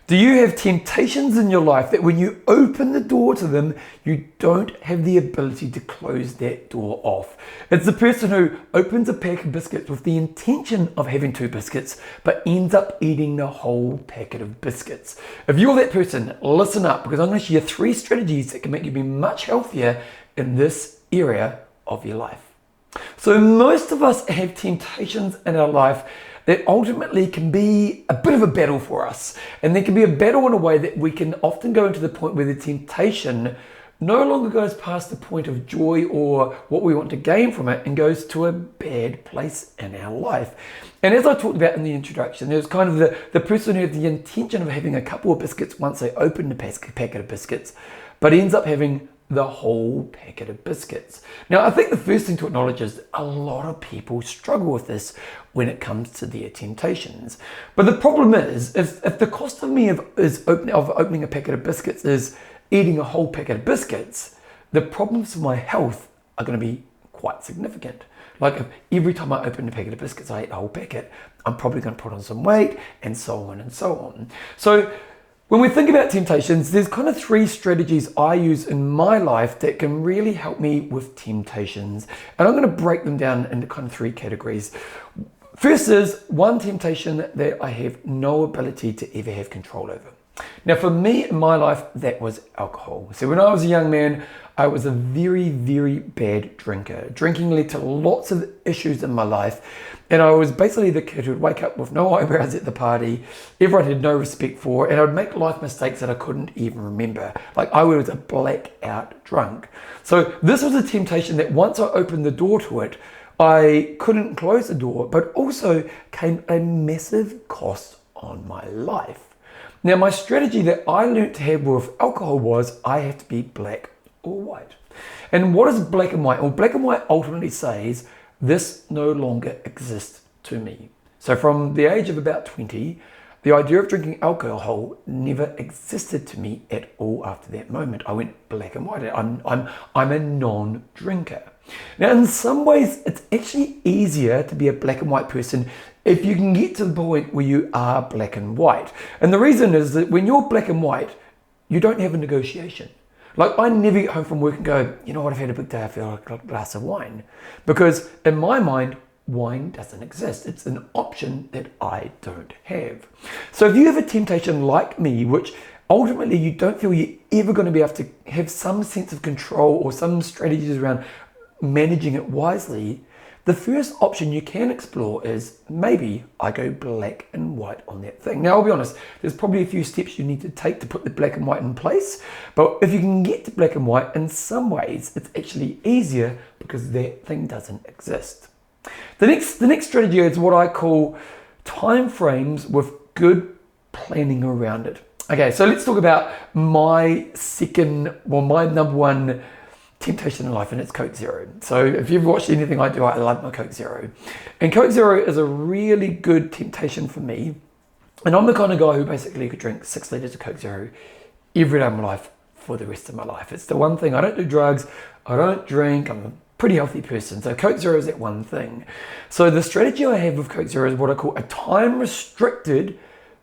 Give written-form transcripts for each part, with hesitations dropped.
Do you have temptations in your life that when you open the door to them, you don't have the ability to close that door off? It's the person who opens a pack of biscuits with the intention of having 2 biscuits, but ends up eating the whole packet of biscuits. If you're that person, listen up, because I'm going to share 3 strategies that can make you be much healthier in this area of your life. So most of us have temptations in our life that ultimately can be a bit of a battle for us. And there can be a battle in a way that we can often go into the point where the temptation no longer goes past the point of joy or what we want to gain from it and goes to a bad place in our life. And as I talked about in the introduction, there's kind of the person who has the intention of having a couple of biscuits once they open the packet of biscuits, but ends up having the whole packet of biscuits. Now, I think the first thing to acknowledge is a lot of people struggle with this when it comes to their temptations. But the problem is, if the cost of me of opening a packet of biscuits is eating a whole packet of biscuits, the problems for my health are going to be quite significant. Like if every time I open a packet of biscuits, I eat a whole packet, I'm probably going to put on some weight, and so on and so on. So when we think about temptations, there's kind of 3 strategies I use in my life that can really help me with temptations. And I'm going to break them down into kind of 3 categories. First is one temptation that I have no ability to ever have control over. Now, for me in my life, that was alcohol. So when I was a young man, I was a very, very bad drinker. Drinking led to lots of issues in my life. And I was basically the kid who'd wake up with no eyebrows at the party, everyone had no respect for, and I'd make life mistakes that I couldn't even remember. Like I was a blackout drunk. So this was a temptation that once I opened the door to it, I couldn't close the door, but also came a massive cost on my life. Now, my strategy that I learned to have with alcohol was I have to be black or white. And what is black and white? Well, black and white ultimately says this no longer exists to me. So from the age of about 20, the idea of drinking alcohol never existed to me at all after that moment. I went black and white. I'm a non-drinker. Now, in some ways, it's actually easier to be a black and white person if you can get to the point where you are black and white. And the reason is that when you're black and white, you don't have a negotiation. Like I never get home from work and go, you know what, I've had a big day, I feel like a glass of wine. Because in my mind, wine doesn't exist. It's an option that I don't have. So if you have a temptation like me, which ultimately you don't feel you're ever going to be able to have some sense of control or some strategies around managing it wisely, the first option you can explore is maybe I go black and white on that thing. Now, I'll be honest, there's probably a few steps you need to take to put the black and white in place, but if you can get to black and white, in some ways, it's actually easier because that thing doesn't exist. The next strategy is what I call time frames with good planning around it. Okay, so let's talk about my number one temptation in life, and it's Coke Zero. So if you've watched anything I do, I love my Coke Zero. And Coke Zero is a really good temptation for me. And I'm the kind of guy who basically could drink 6 liters of Coke Zero every day of my life for the rest of my life. It's the one thing. I don't do drugs, I don't drink, I'm a pretty healthy person. So Coke Zero is that one thing. So the strategy I have with Coke Zero is what I call a time restricted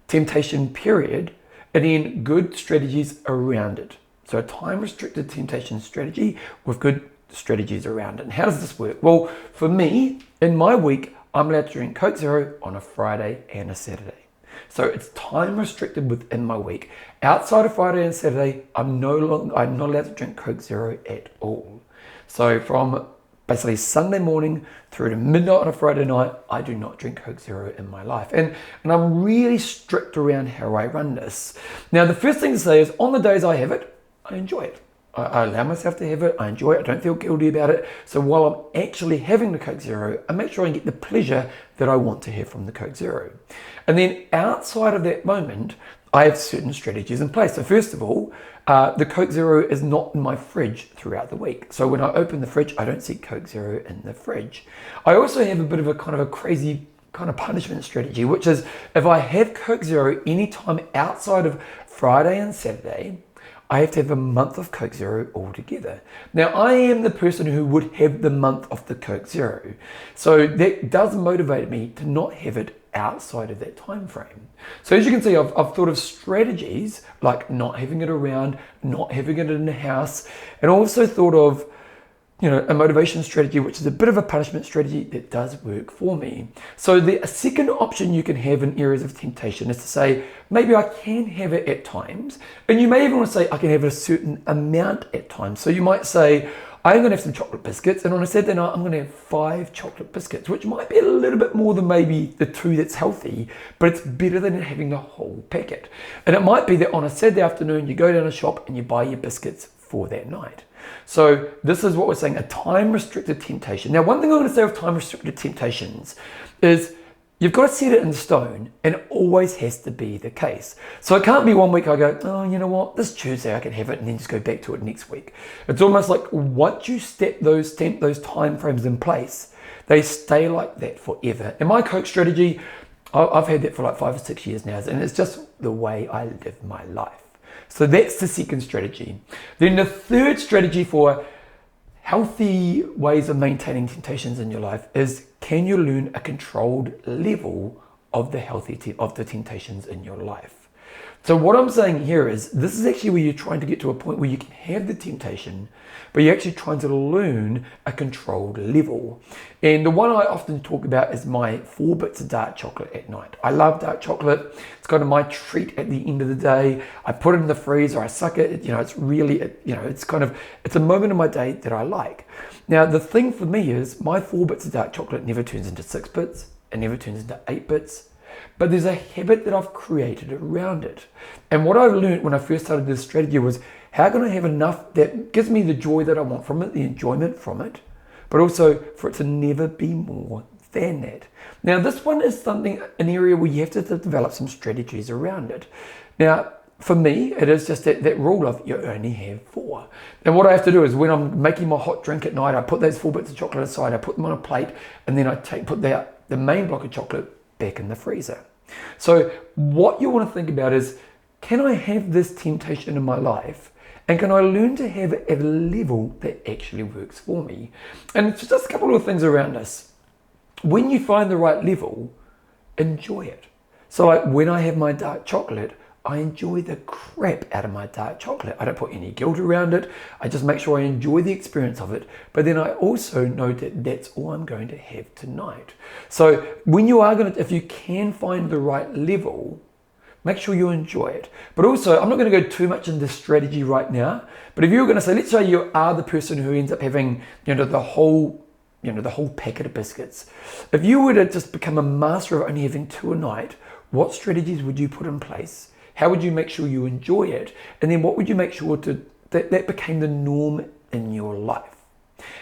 temptation period, and then good strategies around it. So a time-restricted temptation strategy with good strategies around it. And how does this work? Well, for me, in my week, I'm allowed to drink Coke Zero on a Friday and a Saturday. So it's time-restricted within my week. Outside of Friday and Saturday, I'm not allowed to drink Coke Zero at all. So from basically Sunday morning through to midnight on a Friday night, I do not drink Coke Zero in my life. And I'm really strict around how I run this. Now, the first thing to say is on the days I have it, I enjoy it. I allow myself to have it. I enjoy it. I don't feel guilty about it. So while I'm actually having the Coke Zero, I make sure I get the pleasure that I want to have from the Coke Zero. And then outside of that moment, I have certain strategies in place. So first of all, the Coke Zero is not in my fridge throughout the week. So when I open the fridge, I don't see Coke Zero in the fridge. I also have a bit of a kind of a crazy kind of punishment strategy, which is if I have Coke Zero anytime outside of Friday and Saturday, I have to have a month of Coke Zero altogether. Now, I am the person who would have the month of the Coke Zero. So that does motivate me to not have it outside of that time frame. So as you can see, I've thought of strategies like not having it around, not having it in the house, and also thought of a motivation strategy, which is a bit of a punishment strategy that does work for me. So the second option you can have in areas of temptation is to say, maybe I can have it at times. And you may even want to say, I can have a certain amount at times. So you might say, I'm going to have some chocolate biscuits, and on a Saturday night, I'm going to have 5 chocolate biscuits, which might be a little bit more than maybe the 2 that's healthy, but it's better than having the whole packet. And it might be that on a Saturday afternoon, you go down a shop and you buy your biscuits for that night. So this is what we're saying, a time-restricted temptation. Now, one thing I'm going to say with time-restricted temptations is you've got to set it in stone, and it always has to be the case. So it can't be one week I go, oh, you know what, this Tuesday I can have it, and then just go back to it next week. It's almost like once you step those time frames in place, they stay like that forever. And my Coke strategy, I've had that for like 5 or 6 years now, and it's just the way I live my life. So that's the second strategy. Then the third strategy for healthy ways of maintaining temptations in your life is, can you learn a controlled level of the temptations in your life? So what I'm saying here is, this is actually where you're trying to get to a point where you can have the temptation, but you're actually trying to learn a controlled level. And the one I often talk about is my 4 bits of dark chocolate at night. I love dark chocolate. It's kind of my treat at the end of the day. I put it in the freezer, I suck it. It's really, it's a moment in my day that I like. Now, the thing for me is my 4 bits of dark chocolate never turns into 6 bits. It never turns into 8 bits. But there's a habit that I've created around it. And what I learned when I first started this strategy was, how can I have enough that gives me the joy that I want from it, the enjoyment from it, but also for it to never be more than that. Now, this one is an area where you have to develop some strategies around it. Now, for me, it is just that rule of you only have 4. And what I have to do is, when I'm making my hot drink at night, I put those 4 bits of chocolate aside, I put them on a plate, and then I put the main block of chocolate back in the freezer. So what you want to think about is, can I have this temptation in my life, and can I learn to have it at a level that actually works for me? And it's just a couple of things around this. When you find the right level, enjoy it. So like when I have my dark chocolate, I enjoy the crap out of my dark chocolate. I don't put any guilt around it. I just make sure I enjoy the experience of it. But then I also know that that's all I'm going to have tonight. So when you are if you can find the right level, make sure you enjoy it. But also, I'm not going to go too much into strategy right now. But if you're going to say, let's say you are the person who ends up having, the whole packet of biscuits. If you were to just become a master of only having 2 a night, what strategies would you put in place? How would you make sure you enjoy it? And then what would you make sure that became the norm in your life?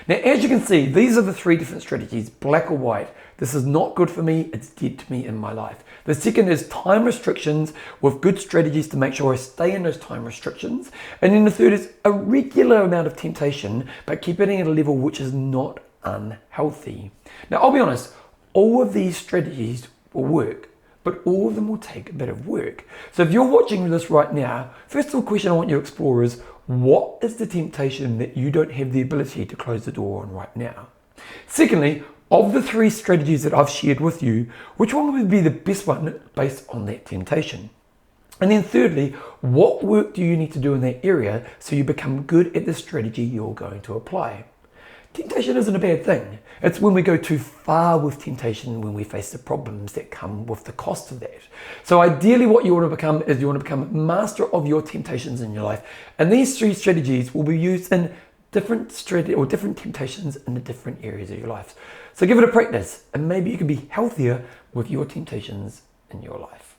Now, as you can see, these are the 3 different strategies, black or white. This is not good for me, it's dead to me in my life. The second is time restrictions with good strategies to make sure I stay in those time restrictions. And then the third is a regular amount of temptation, but keep it at a level which is not unhealthy. Now, I'll be honest, all of these strategies will work, but all of them will take a bit of work. So if you're watching this right now, first of all, question I want you to explore is, what is the temptation that you don't have the ability to close the door on right now? Secondly, of the 3 strategies that I've shared with you, which one would be the best one based on that temptation? And then thirdly, what work do you need to do in that area so you become good at the strategy you're going to apply? Temptation isn't a bad thing. It's when we go too far with temptation, when we face the problems that come with the cost of that. So ideally what you want to become is, you want to become a master of your temptations in your life. And these 3 strategies will be used in different temptations in the different areas of your life. So give it a practice, and maybe you can be healthier with your temptations in your life.